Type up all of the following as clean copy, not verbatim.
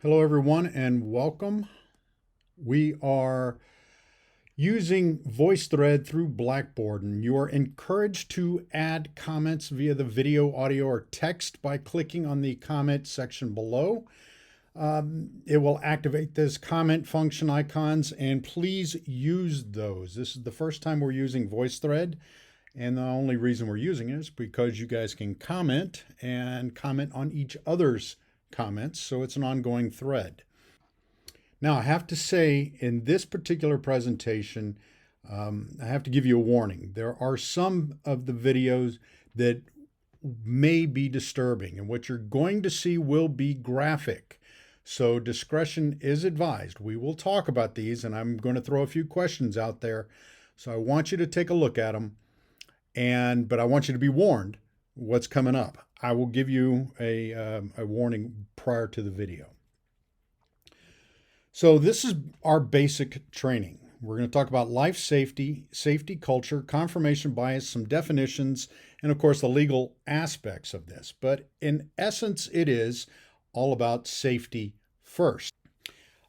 Hello, everyone, and welcome. We are using VoiceThread through Blackboard, and you are encouraged to add comments via the video, audio, or text by clicking on the comment section below. It will activate this comment function icons, and please use those. This is the first time we're using VoiceThread, and the only reason we're using it is because you guys can comment and comment on each other's comments, so it's an ongoing thread. Now, I have to say, in this particular presentation, I have to give you a warning. There are some of the videos that may be disturbing, and what you're going to see will be graphic. So discretion is advised. We will talk about these, and I'm going to throw a few questions out there. So I want you to take a look at them, but I want you to be warned what's coming up. I will give you a warning prior to the video. So this is our basic training. We're going to talk about life safety, safety culture, confirmation bias, some definitions, and of course the legal aspects of this. But in essence, it is all about safety first.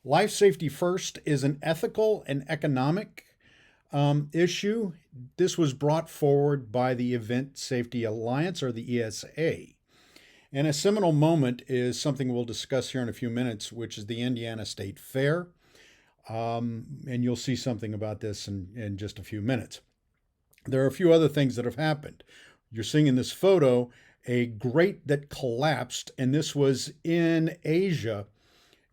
Life safety first is an ethical and economic issue. This was brought forward by the Event Safety Alliance, or the ESA. And a seminal moment is something we'll discuss here in a few minutes, which is the Indiana State Fair. And you'll see something about this in just a few minutes. There are a few other things that have happened. You're seeing in this photo a grate that collapsed, and this was in Asia.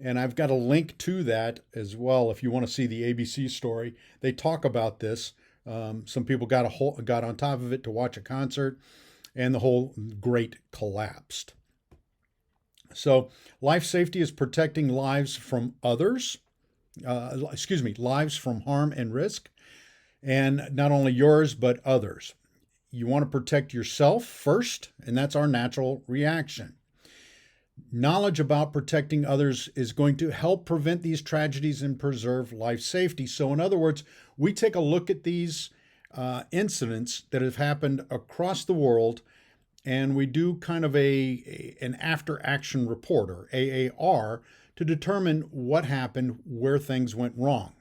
And I've got a link to that as well if you want to see the ABC story. They talk about this. Some people got on top of it to watch a concert, and the whole grate collapsed. So life safety is protecting lives from others, lives from harm and risk, and not only yours, but others. You want to protect yourself first, and that's our natural reaction. Knowledge about protecting others is going to help prevent these tragedies and preserve life safety. So in other words, we take a look at these incidents that have happened across the world, and we do kind of an after-action report, or AAR, to determine what happened, where things went wrong.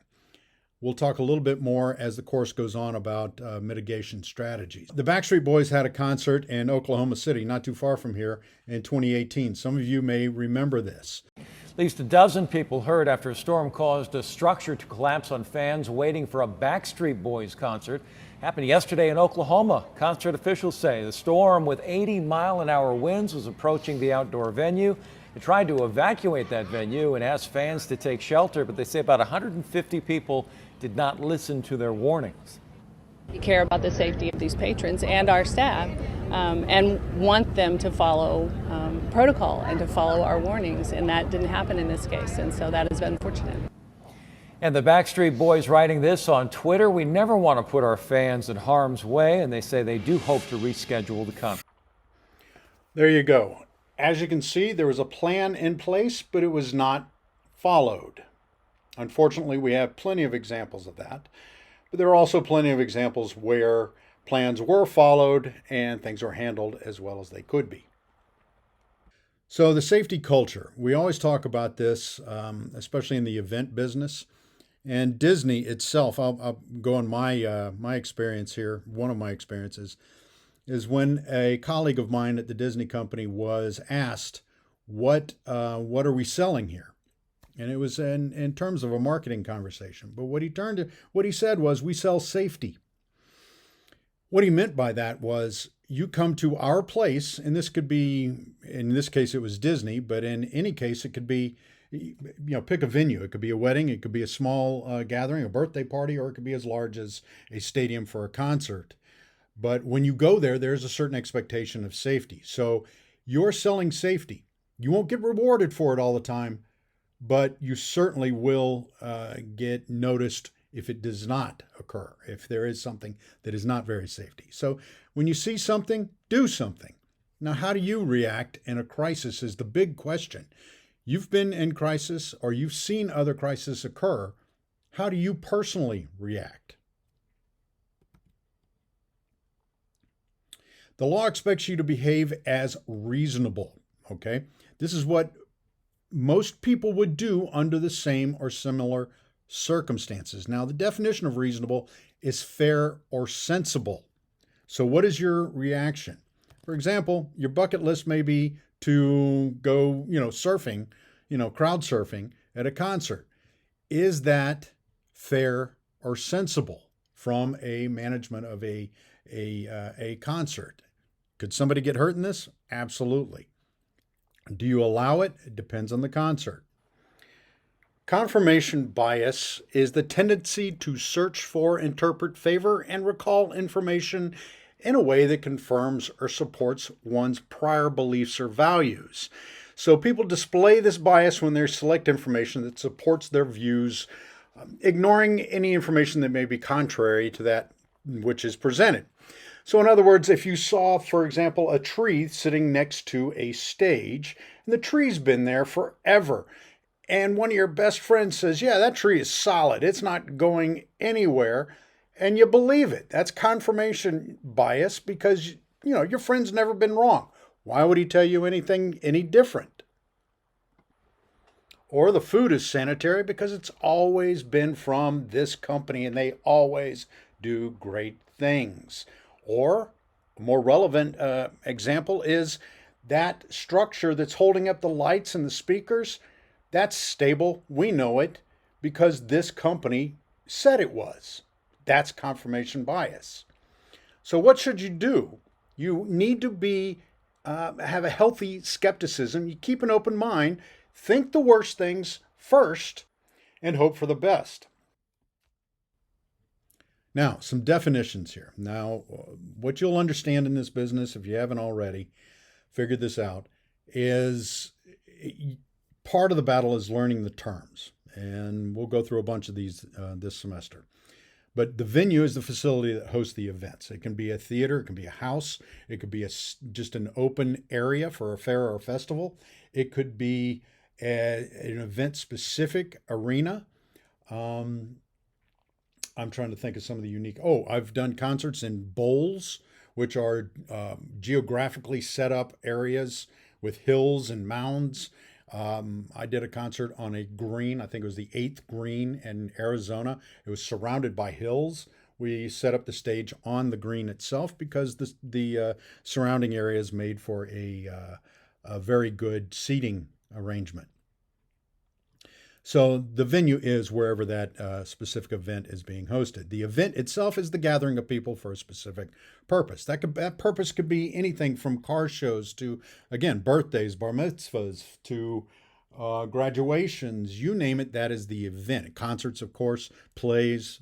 We'll talk a little bit more as the course goes on about mitigation strategies. The Backstreet Boys had a concert in Oklahoma City, not too far from here, in 2018. Some of you may remember this. At least a dozen people hurt after a storm caused a structure to collapse on fans waiting for a Backstreet Boys concert. Happened yesterday in Oklahoma. Concert officials say the storm with 80-mile-an-hour winds was approaching the outdoor venue. They tried to evacuate that venue and asked fans to take shelter, but they say about 150 people did not listen to their warnings. We care about the safety of these patrons and our staff, and want them to follow protocol and to follow our warnings, and that didn't happen in this case, and so that is unfortunate. And the Backstreet Boys writing this on Twitter: "We never want to put our fans in harm's way," and they say they do hope to reschedule the concert. There you go. As you can see, there was a plan in place, but it was not followed. Unfortunately, we have plenty of examples of that, but there are also plenty of examples where plans were followed and things were handled as well as they could be. So the safety culture, we always talk about this, especially in the event business. And Disney itself, I'll go on my experience here. One of my experiences is when a colleague of mine at the Disney company was asked, what are we selling here? And it was in terms of a marketing conversation. But what he said was, we sell safety. What he meant by that was, you come to our place, and this could be, in this case it was Disney, but in any case it could be, pick a venue. It could be a wedding, it could be a small gathering, a birthday party, or it could be as large as a stadium for a concert. But when you go there, there's a certain expectation of safety. So you're selling safety. You won't get rewarded for it all the time, but you certainly will get noticed if it does not occur, if there is something that is not very safety. So when you see something, do something. Now, how do you react in a crisis is the big question. You've been in crisis, or you've seen other crises occur. How do you personally react? The law expects you to behave as reasonable, okay? This is what most people would do under the same or similar circumstances. Now, the definition of reasonable is fair or sensible. So what is your reaction? For example, your bucket list may be to go, surfing, crowd surfing at a concert. Is that fair or sensible from a management of a concert? Could somebody get hurt in this? Absolutely. Do you allow it? It depends on the concert. Confirmation bias is the tendency to search for, interpret, favor, and recall information in a way that confirms or supports one's prior beliefs or values. So people display this bias when they select information that supports their views, ignoring any information that may be contrary to that which is presented. So in other words, if you saw, for example, a tree sitting next to a stage, and the tree's been there forever, and one of your best friends says, yeah, that tree is solid, it's not going anywhere, and you believe it. That's confirmation bias because, your friend's never been wrong. Why would he tell you anything any different? Or the food is sanitary because it's always been from this company and they always do great things. Or a more relevant example is that structure that's holding up the lights and the speakers, that's stable. We know it because this company said it was. That's confirmation bias. So what should you do? You need to have a healthy skepticism. You keep an open mind, think the worst things first, and hope for the best. Now, some definitions here. Now, what you'll understand in this business, if you haven't already figured this out, is part of the battle is learning the terms. And we'll go through a bunch of these this semester. But the venue is the facility that hosts the events. It can be a theater, it can be a house, it could be just an open area for a fair or a festival. It could be an event-specific arena. I'm trying to think of some of the unique. I've done concerts in bowls, which are geographically set up areas with hills and mounds. I did a concert on a green, I think it was the 8th green in Arizona. It was surrounded by hills. We set up the stage on the green itself because the surrounding area is made for a very good seating arrangement. So the venue is wherever that specific event is being hosted. The event itself is the gathering of people for a specific purpose. That purpose could be anything from car shows to, again, birthdays, bar mitzvahs, to graduations, you name it, that is the event. Concerts, of course, plays,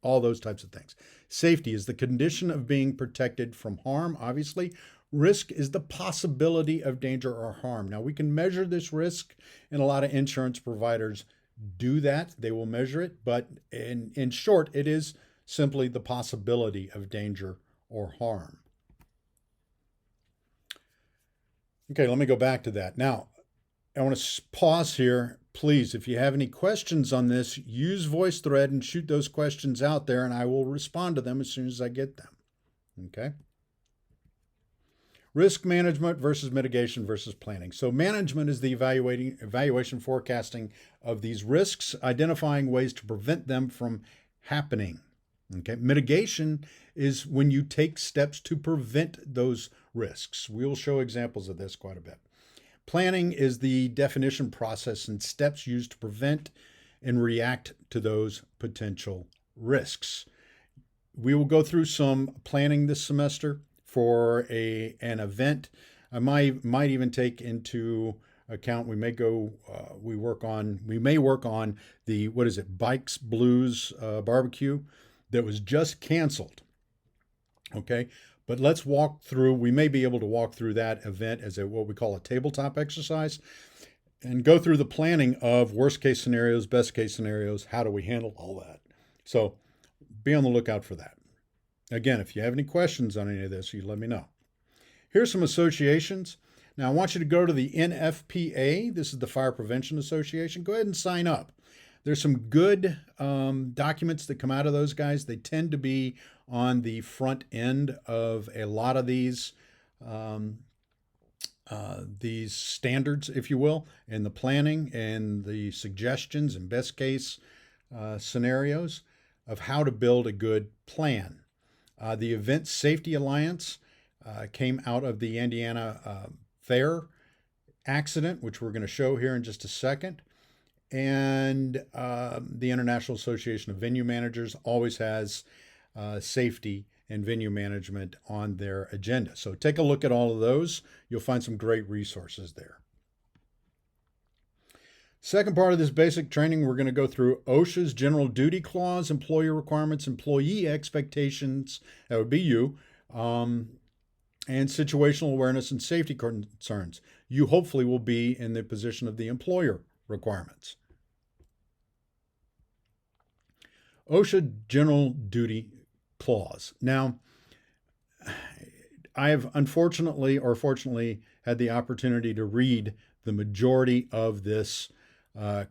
all those types of things. Safety is the condition of being protected from harm, obviously. Risk is the possibility of danger or harm. Now, we can measure this risk, and a lot of insurance providers do that. They will measure it, but in short, it is simply the possibility of danger or harm. Okay, let me go back to that. Now, I want to pause here. Please, if you have any questions on this, use VoiceThread and shoot those questions out there, and I will respond to them as soon as I get them. Okay? Risk management versus mitigation versus planning. So management is the evaluation, forecasting of these risks, identifying ways to prevent them from happening. Okay. Mitigation is when you take steps to prevent those risks. We'll show examples of this quite a bit. Planning is the definition process and steps used to prevent and react to those potential risks. We will go through some planning this semester for an event. I might even take into account, we may work on the, Bikes Blues barbecue that was just canceled. Okay, but let's walk through, we may be able to walk through that event as what we call a tabletop exercise and go through the planning of worst case scenarios, best case scenarios, how do we handle all that. So be on the lookout for that. Again, if you have any questions on any of this, you let me know. Here's some associations. Now, I want you to go to the NFPA. This is the Fire Prevention Association. Go ahead and sign up. There's some good documents that come out of those guys. They tend to be on the front end of a lot of these these standards, if you will, and the planning and the suggestions and best case scenarios of how to build a good plan. The Event Safety Alliance came out of the Indiana Fair accident, which we're going to show here in just a second. And the International Association of Venue Managers always has safety and venue management on their agenda. So take a look at all of those. You'll find some great resources there. Second part of this basic training, we're going to go through OSHA's General Duty Clause, employer requirements, employee expectations, that would be you, and situational awareness and safety concerns. You hopefully will be in the position of the employer requirements. OSHA General Duty Clause. Now, I have unfortunately or fortunately had the opportunity to read the majority of this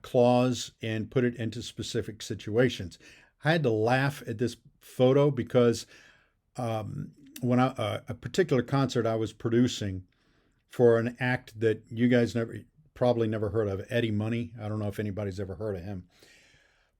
clause and put it into specific situations. I had to laugh at this photo because when a particular concert I was producing for an act that you guys probably never heard of, Eddie Money. I don't know if anybody's ever heard of him.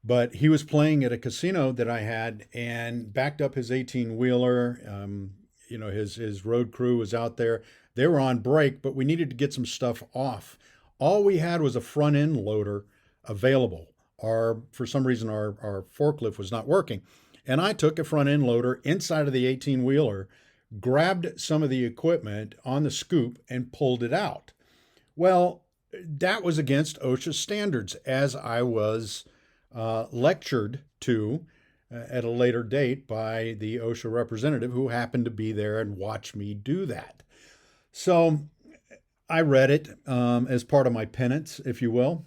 But he was playing at a casino that I had and backed up his 18-wheeler. His road crew was out there. They were on break, but we needed to get some stuff off. All we had was a front end loader available. For some reason, our forklift was not working. And I took a front end loader inside of the 18-wheeler, grabbed some of the equipment on the scoop, and pulled it out. Well, that was against OSHA standards, as I was lectured to at a later date by the OSHA representative who happened to be there and watch me do that. So I read it as part of my penance, if you will.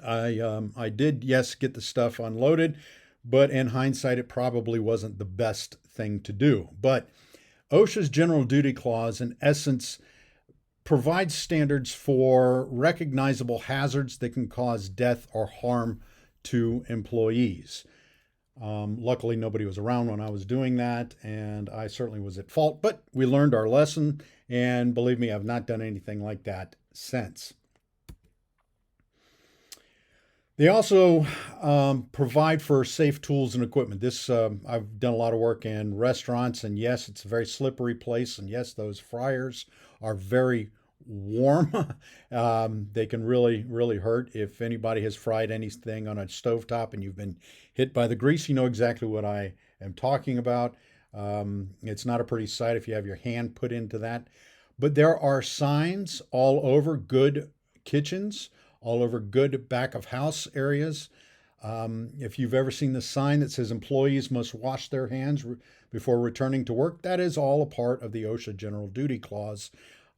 I did, yes, get the stuff unloaded, but in hindsight, it probably wasn't the best thing to do. But OSHA's General Duty Clause, in essence, provides standards for recognizable hazards that can cause death or harm to employees. Luckily, nobody was around when I was doing that, and I certainly was at fault, but we learned our lesson, and believe me, I've not done anything like that since. They also provide for safe tools and equipment. I've done a lot of work in restaurants, and yes, it's a very slippery place, and yes, those fryers are very warm. They can really, really hurt. If anybody has fried anything on a stovetop and you've been hit by the grease, you know exactly what I am talking about. It's not a pretty sight if you have your hand put into that. But there are signs all over good kitchens, all over good back of house areas. If you've ever seen the sign that says employees must wash their hands before returning to work, that is all a part of the OSHA General Duty Clause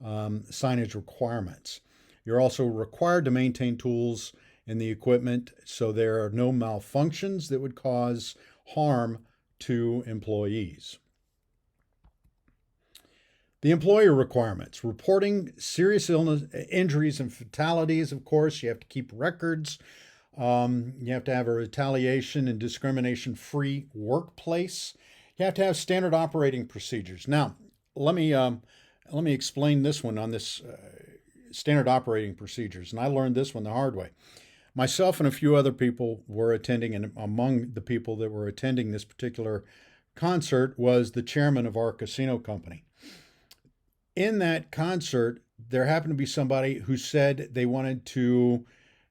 signage requirements. You're also required to maintain tools in the equipment so there are no malfunctions that would cause harm to employees. The employer requirements, reporting serious illness, injuries, and fatalities. Of course, you have to keep records. You have to have a retaliation and discrimination-free workplace. You have to have standard operating procedures. Now, let me explain this one on this standard operating procedures, and I learned this one the hard way. Myself and a few other people were attending, and among the people that were attending this particular concert was the chairman of our casino company. In that concert, there happened to be somebody who said they wanted to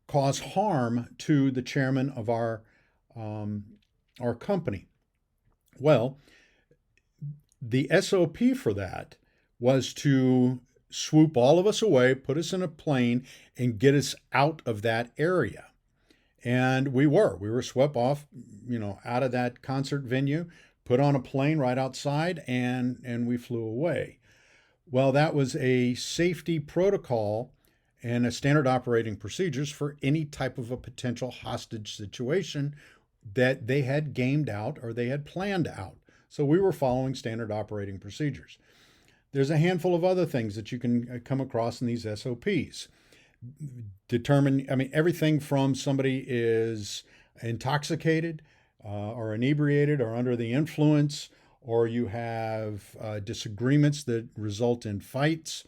cause harm to the chairman of our company. Well, the SOP for that was to swoop all of us away, put us in a plane, and get us out of that area. And we were swept off, out of that concert venue, put on a plane right outside, and we flew away. Well, that was a safety protocol and a standard operating procedures for any type of a potential hostage situation that they had gamed out or they had planned out. So we were following standard operating procedures. There's a handful of other things that you can come across in these SOPs. Everything from somebody is intoxicated or inebriated or under the influence, or you have disagreements that result in fights.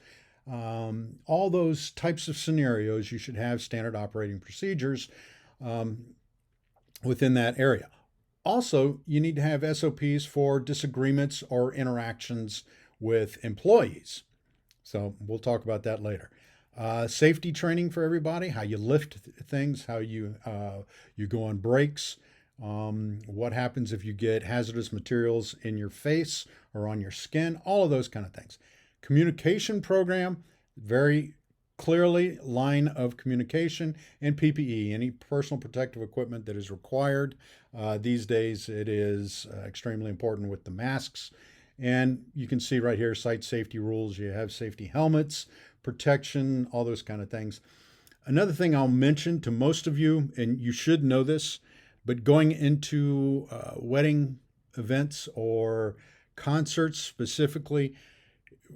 all those types of scenarios, you should have standard operating procedures within that area. Also, you need to have SOPs for disagreements or interactions with employees. So we'll talk about that later. Safety training for everybody, how you lift things, how you go on breaks, what happens if you get hazardous materials in your face or on your skin, all of those kind of things. Communication program, very clearly line of communication, and PPE, any personal protective equipment that is required. These days it is extremely important with the masks. And you can see right here, site safety rules. You have safety helmets, protection, all those kind of things. Another thing I'll mention to most of you, and you should know this, but going into wedding events or concerts specifically,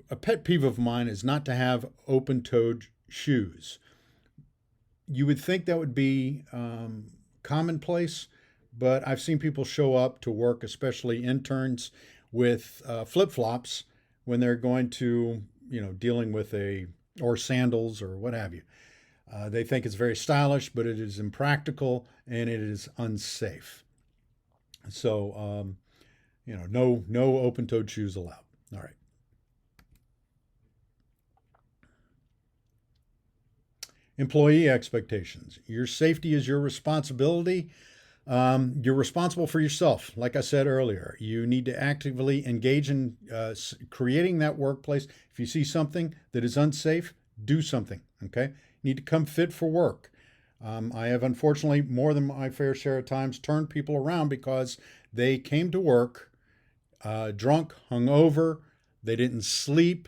a pet peeve of mine is not to have open-toed shoes. You would think that would be commonplace, but I've seen people show up to work, especially interns, with flip-flops when they're going to, dealing with or sandals or what have you. They think it's very stylish, but it is impractical and it is unsafe. So, no open-toed shoes allowed. All right. Employee expectations. Your safety is your responsibility. You're responsible for yourself. Like I said earlier, you need to actively engage in creating that workplace. If you see something that is unsafe, do something, okay? You need to come fit for work. I have, unfortunately, more than my fair share of times turned people around because they came to work drunk, hungover, they didn't sleep,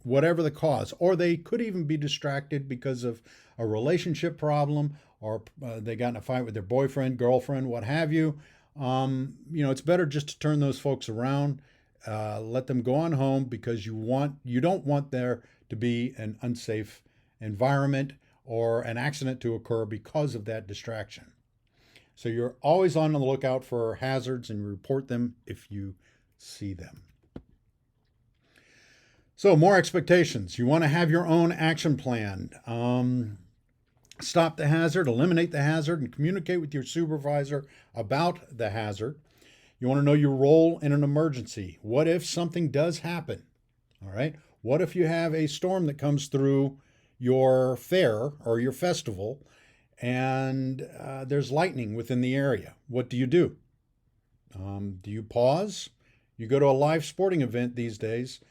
whatever the cause. Or they could even be distracted because of a relationship problem, or they got in a fight with their boyfriend, girlfriend, what have you. It's better just to turn those folks around, let them go on home, because you don't want there to be an unsafe environment or an accident to occur because of that distraction. So you're always on the lookout for hazards and report them if you see them. So more expectations. You want to have your own action plan. Stop the hazard, eliminate the hazard, and communicate with your supervisor about the hazard. You want to know your role in an emergency. What if something does happen? All right. What if you have a storm that comes through your fair or your festival and there's lightning within the area? What do you do? Do you pause? You go to a live sporting event these days,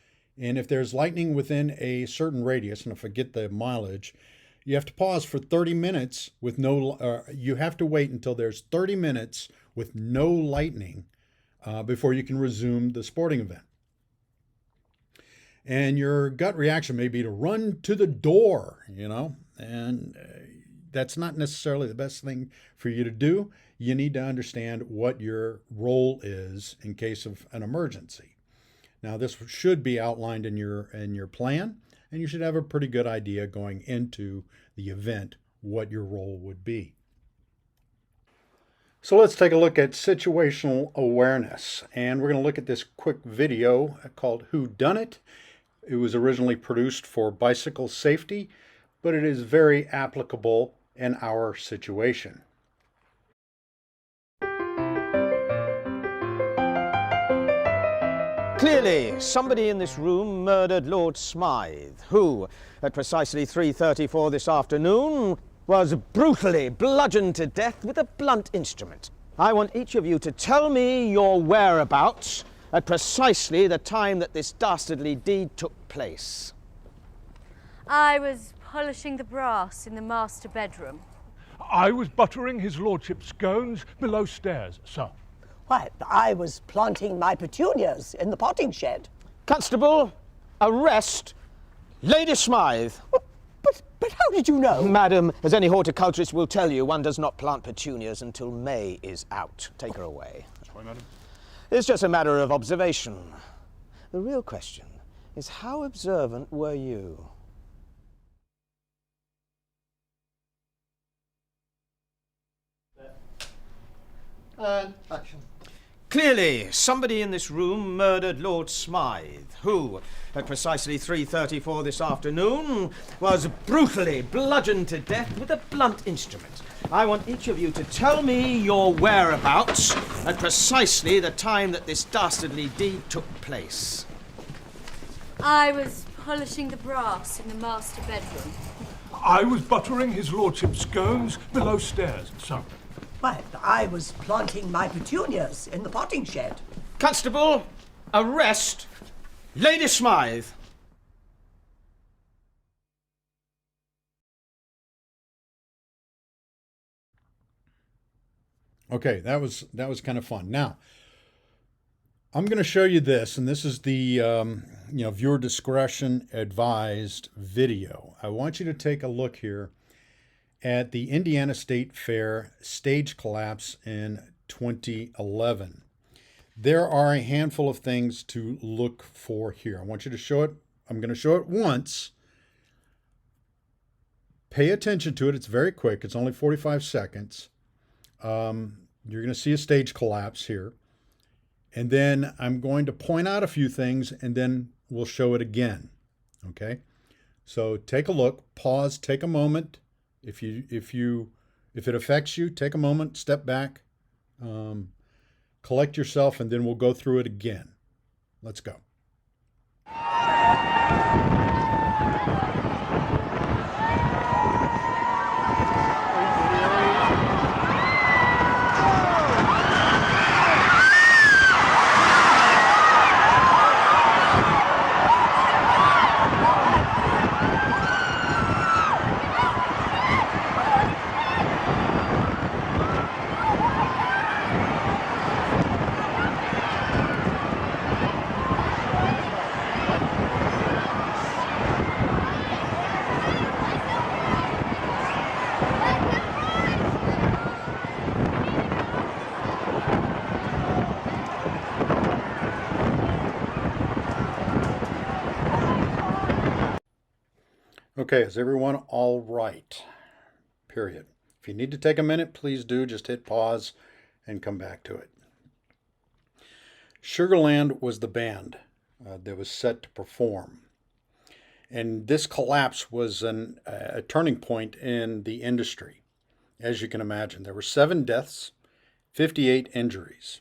and if there's lightning within a certain radius, and I forget the mileage, you have to pause for 30 minutes with you have to wait until there's 30 minutes with no lightning before you can resume the sporting event. And your gut reaction may be to run to the door, and that's not necessarily the best thing for you to do. You need to understand what your role is in case of an emergency. Now, this should be outlined in your plan, and you should have a pretty good idea going into the event what your role would be. So let's take a look at situational awareness, and we're going to look at this quick video called Who Done It. It was originally produced for bicycle safety, but it is very applicable in our situation. Clearly, somebody in this room murdered Lord Smythe, who, at precisely 3:34 this afternoon, was brutally bludgeoned to death with a blunt instrument. I want each of you to tell me your whereabouts at precisely the time that this dastardly deed took place. I was polishing the brass in the master bedroom. I was buttering his lordship's scones below stairs, sir. Why, I was planting my petunias in the potting shed. Constable, arrest Lady Smythe. But how did you know? Madam, as any horticulturist will tell you, one does not plant petunias until May is out. Take her away. That's right, madam. It's just a matter of observation. The real question is, how observant were you? And action. Clearly, somebody in this room murdered Lord Smythe, who, at precisely 3:34 this afternoon, was brutally bludgeoned to death with a blunt instrument. I want each of you to tell me your whereabouts at precisely the time that this dastardly deed took place. I was polishing the brass in the master bedroom. I was buttering his lordship's scones below stairs, sir. Well, I was planting my petunias in the potting shed. Constable, arrest Lady Smythe. Okay, that was kind of fun. Now, I'm going to show you this, and this is the viewer discretion advised video. I want you to take a look here at the Indiana State Fair stage collapse in 2011. There are a handful of things to look for here. I want you to show it. I'm going to show it once. Pay attention to it. It's very quick. It's only 45 seconds. You're going to see a stage collapse here. And then I'm going to point out a few things, and then we'll show it again. Okay? So take a look, pause, take a moment. If it affects you, take a moment, step back, collect yourself, and then we'll go through it again. Let's go. Okay, is everyone all right? Period. If you need to take a minute, please do. Just hit pause and come back to it. Sugarland was the band that was set to perform. And this collapse was a turning point in the industry. As you can imagine, there were 7 deaths, 58 injuries.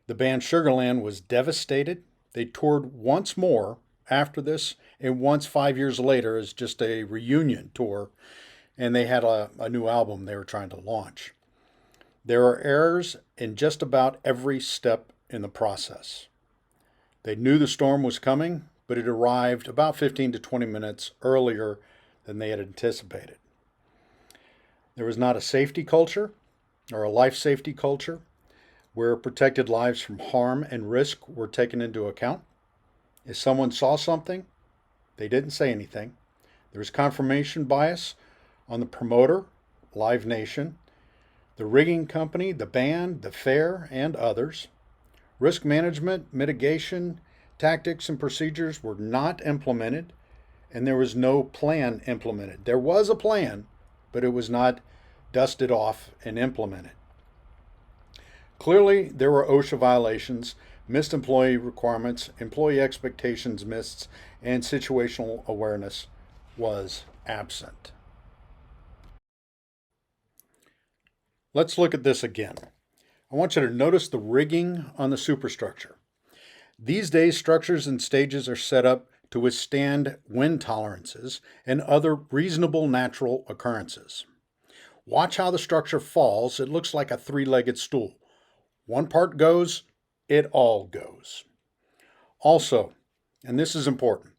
The band Sugarland was devastated. They toured once more after this, and once 5 years later as just a reunion tour, and they had a new album they were trying to launch. There are errors in just about every step in the process. They knew the storm was coming, but it arrived about 15 to 20 minutes earlier than they had anticipated. There was not a safety culture or a life safety culture where protected lives from harm and risk were taken into account. If someone saw something, they didn't say anything. There was confirmation bias on the promoter, Live Nation, the rigging company, the band, the fair, and others. Risk management, mitigation, tactics, and procedures were not implemented, and there was no plan implemented. There was a plan, but it was not dusted off and implemented. Clearly, there were OSHA violations, missed employee requirements, employee expectations missed, and situational awareness was absent. Let's look at this again. I want you to notice the rigging on the superstructure. These days, structures and stages are set up to withstand wind tolerances and other reasonable natural occurrences. Watch how the structure falls. It looks like a 3-legged stool. One part goes, it all goes. Also, and this is important,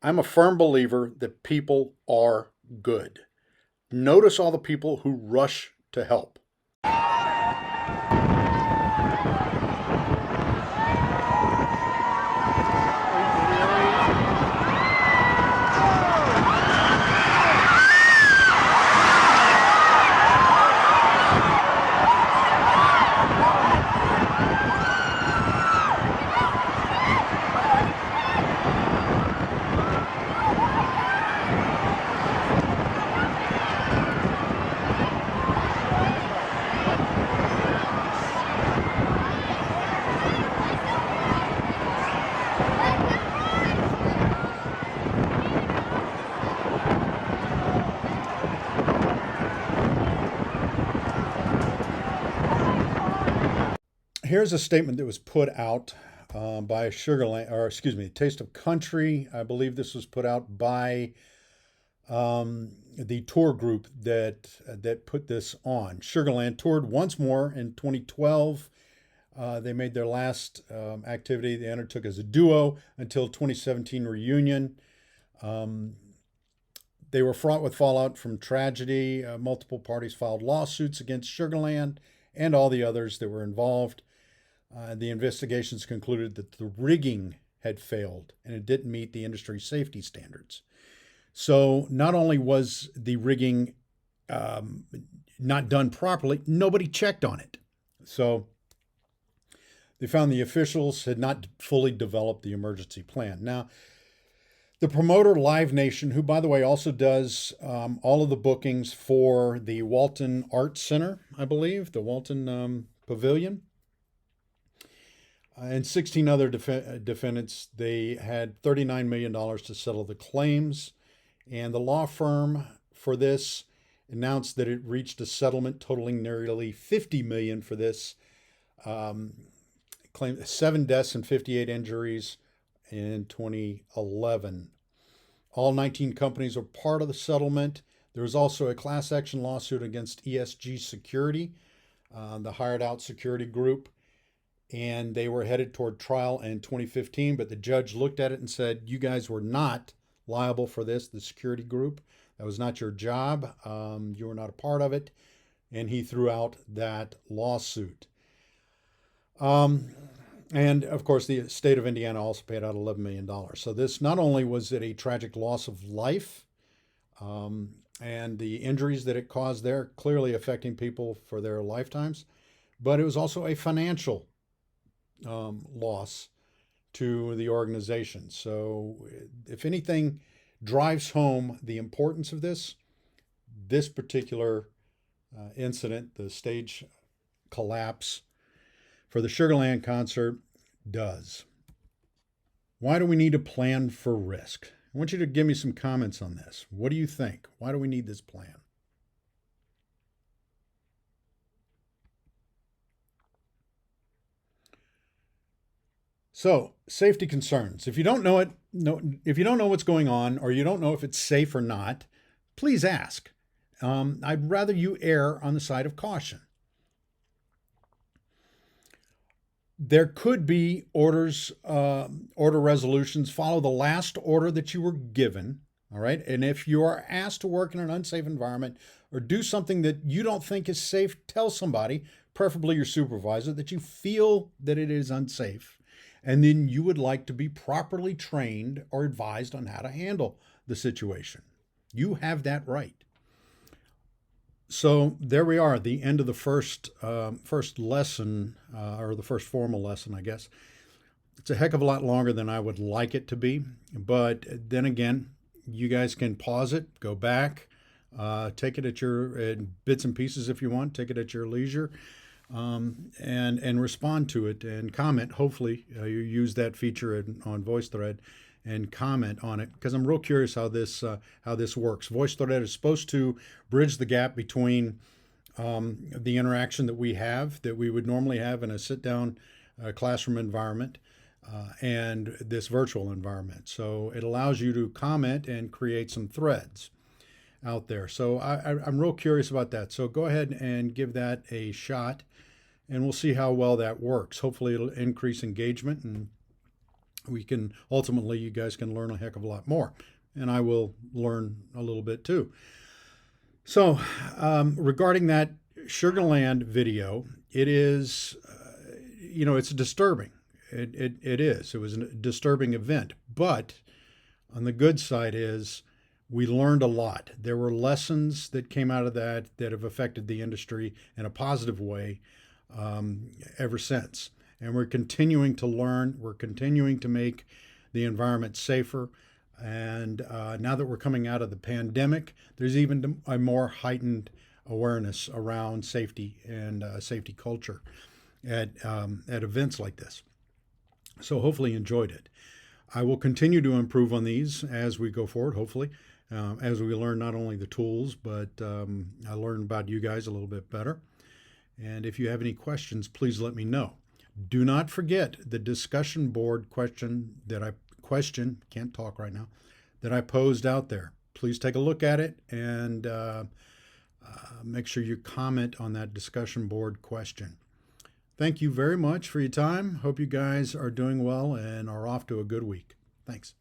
I'm a firm believer that people are good. Notice all the people who rush to help. here's a statement that was put out by Taste of Country. I believe this was put out by the tour group that put this on. Sugarland toured once more in 2012. They made their last activity they undertook as a duo until 2017 reunion. They were fraught with fallout from tragedy. Multiple parties filed lawsuits against Sugarland and all the others that were involved. The investigations concluded that the rigging had failed and it didn't meet the industry safety standards. So not only was the rigging not done properly, nobody checked on it. So they found the officials had not fully developed the emergency plan. Now, the promoter, Live Nation, who, by the way, also does all of the bookings for the Walton Arts Center, I believe, the Walton Pavilion, and 16 other defendants, they had $39 million to settle the claims. And the law firm for this announced that it reached a settlement totaling nearly $50 million for this claim, 7 deaths and 58 injuries in 2011. All 19 companies are part of the settlement. There was also a class action lawsuit against ESG Security, the hired out security group, and they were headed toward trial in 2015, but the judge looked at it and said, you guys were not liable for this, the security group. That was not your job. You were not a part of it, and he threw out that lawsuit. And of course, the state of Indiana also paid out $11 million. So this, not only was it a tragic loss of life, and the injuries that it caused there clearly affecting people for their lifetimes, but it was also a financial loss to the organization. So if anything drives home the importance of this particular incident, the stage collapse for the Sugarland concert, does. Why do we need a plan for risk? I want you to give me some comments on this. What do you think? Why do we need this plan? So, safety concerns. If you don't know if you don't know what's going on, or you don't know if it's safe or not, please ask. I'd rather you err on the side of caution. There could be order resolutions. Follow the last order that you were given, all right? And if you are asked to work in an unsafe environment or do something that you don't think is safe, tell somebody, preferably your supervisor, that you feel that it is unsafe. And then you would like to be properly trained or advised on how to handle the situation. You have that right. So there we are, the end of the first lesson, or the first formal lesson, I guess. It's a heck of a lot longer than I would like it to be. But then again, you guys can pause it, go back, take it at your bits and pieces if you want, take it at your leisure, and respond to it and comment. Hopefully you use that feature on VoiceThread and comment on it, because I'm real curious how this works. VoiceThread is supposed to bridge the gap between the interaction that we would normally have in a sit-down classroom environment and this virtual environment. So it allows you to comment and create some threads out there. So I'm real curious about that. So go ahead and give that a shot, and we'll see how well that works. Hopefully it'll increase engagement, and you guys can learn a heck of a lot more, and I will learn a little bit too. So regarding that Sugarland video, it is, it's disturbing. It is. It was a disturbing event, but on the good side is we learned a lot. There were lessons that came out of that have affected the industry in a positive way ever since. And we're continuing to learn. We're continuing to make the environment safer. And now that we're coming out of the pandemic, there's even a more heightened awareness around safety and safety culture at events like this. So hopefully you enjoyed it. I will continue to improve on these as we go forward, hopefully, as we learn not only the tools, but I learn about you guys a little bit better. And if you have any questions, please let me know. Do not forget the discussion board question, can't talk right now, that I posed out there. Please take a look at it and make sure you comment on that discussion board question. Thank you very much for your time. Hope you guys are doing well and are off to a good week. Thanks.